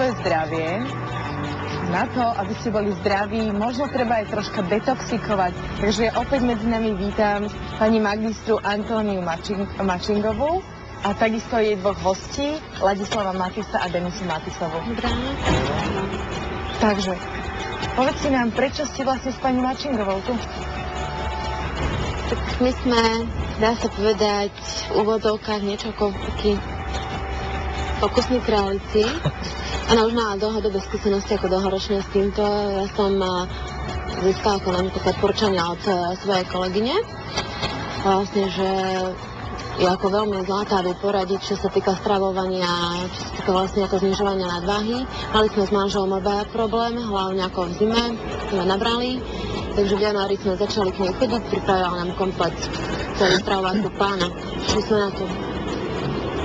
svoje zdravie. Na to, aby ste boli zdraví, možno treba aj troška detoxikovať. Takže opäť medzi nami vítam pani magistru Antóniu Mačingovú a takisto jej dvoch hostí, Ladislava Matisa a Denisu Matisovu. Takže, povedzte nám, prečo ste vlastne s pani Mačingovou tu? Tak my sme, dá sa povedať, v úvodzovkách niečo ako taký pokusní králici. Ona už mala dlhodobé skúsenosti ako dlhoročne s týmto. Ja som získala ako nám také odporúčania od svojej kolegyne. Vlastne, že je ako veľmi zvládla poradiť, čo sa týka stravovania, čo sa týka vlastne ako znižovania nadváhy. Mali sme s manželom obaja problém, hlavne ako v zime, sme nabrali. Takže v januári sme začali k nej chodiť, pripravila nám komplet celý stravovací plán. Šli sme na to.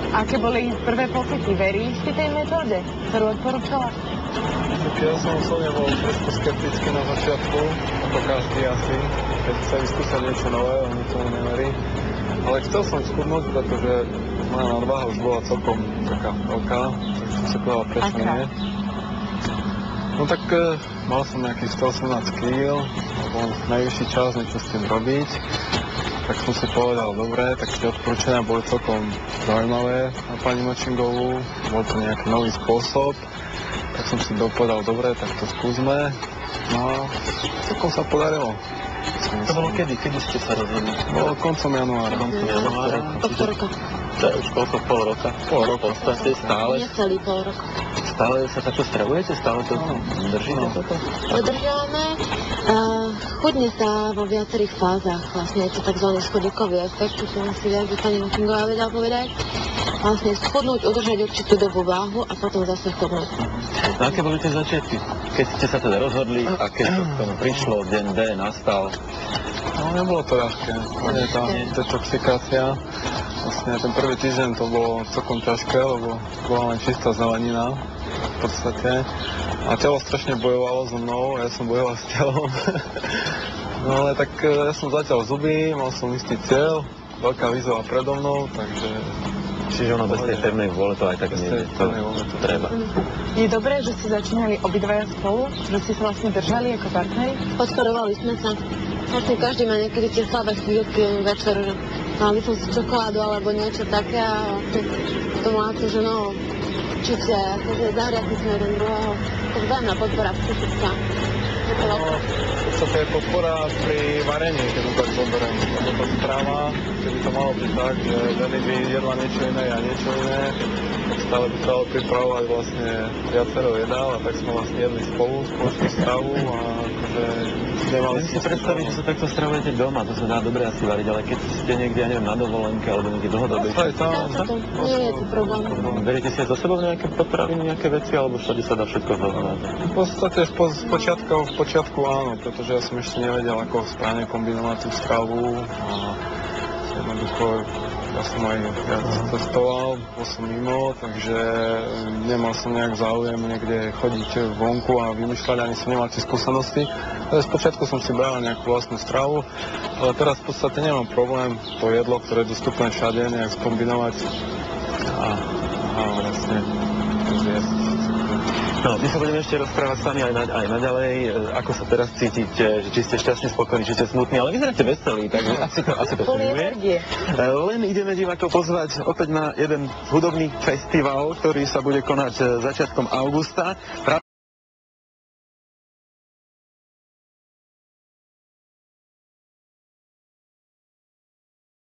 Aké boli prvé pocity? Veríš si tej metóde, ktorú odporúčala? Tak ja som osobne bol trošku skeptický na začiatku, ako každý asi, keď chce vyskúšať niečo nové, on tomu neverí. Ale chcel som schudnúť, pretože moja nadváha už bola celkom taká veľká, takže som si povedal, prečo nie. No tak mal som nejakých 118 kg, bol najvyšší čas niečo s tým robiť. Tak som si povedal, dobre, tak tie odporúčania boli celkom zaujímavé na pani Mačingovú, bol to nejaký nový spôsob, tak som si dopovedal, dobre, tak to skúsme, no a celkom sa podarilo. To bolo kedy? Kedy ste sa rozhodli? Bolo koncom januára. Tohto roka. To je už koľko? Pol roka? Pol roka. V podstate stále. Necelý pol roka. Stále sa takto stravujete? Stále to držíte toto? Udržiavame. Chudne sa vo viacerých fázach. Vlastne je to tzv. Schodíkový efekt, čo som si viac, že pani Mačingová vedela povedať. Vlastne schudnúť, udržať určitú dobu váhu a potom zase chudnúť. No aké boli tie začiatky? Keď ste sa teda rozhodli a keď to k tomu prišlo, deň D nastal? No nebolo to ľahké, nie tá detoxikácia. Vlastne ten prvý týždeň to bolo celkom ťažké, lebo bola len čistá zelenina v podstate. A telo strašne bojovalo so mnou, ja som bojoval s telom. No ale tak ja som zatiaľ zuby, mal som istý cieľ, veľká výzva predo mnou, takže... Čiže ono bez tej pevnej vôle to aj tak nie je, to treba. Je dobré, že ste začínali obidvaja spolu? Že ste sa vlastne držali ako partneri? Podporovali sme sa. Vlastne každý má niekedy tie slabé chvíľky večer, že mali som si čokoládu alebo niečo také a to máte, že no, určite, akože zahriatí sme jeden druhého. To vzájomná podpora psychická. V podstate je podpora pri varení, keď to tak zoberiem. Lebo to strava, keby to malo byť tak, že Denny by jedla niečo iné a niečo iné, tak stále by trebalo pripravovať vlastne viacero jedál a tak sme vlastne jedli spolu, spoločnú stravu a akože nemali... Viem si predstaviť, že sa takto stravujete doma, to sa dá dobre asi variť, ale keď ste niekde, ja neviem, na dovolenke alebo niekde dlhodobejšie. Nie je to problém. Beriete si aj so sebou nejaké potraviny, nejaké veci, alebo všade sa dá všetko zohnať? V podstate v počiatku áno, pretože ja som ešte nevedel, ako správne kombinovať tú stravu a jednoducho ja som aj viac cestoval, bol som mimo, takže nemal som nejak záujem niekde chodiť vonku a vymýšľať, ani som nemal tie skúsenosti. Spočiatku som si bral nejakú vlastnú stravu, ale teraz v podstate nemám problém to jedlo, ktoré je dostupné všade, nejak skombinovať a vlastne zjesť. No, my sa budeme ešte rozprávať s vami aj naďalej, ako sa teraz cítite, že či ste šťastní, spokojní, či ste smutní, ale vyzeráte veselí, takže asi to funguje. Len ideme divákov pozvať opäť na jeden hudobný festival, ktorý sa bude konať začiatkom augusta.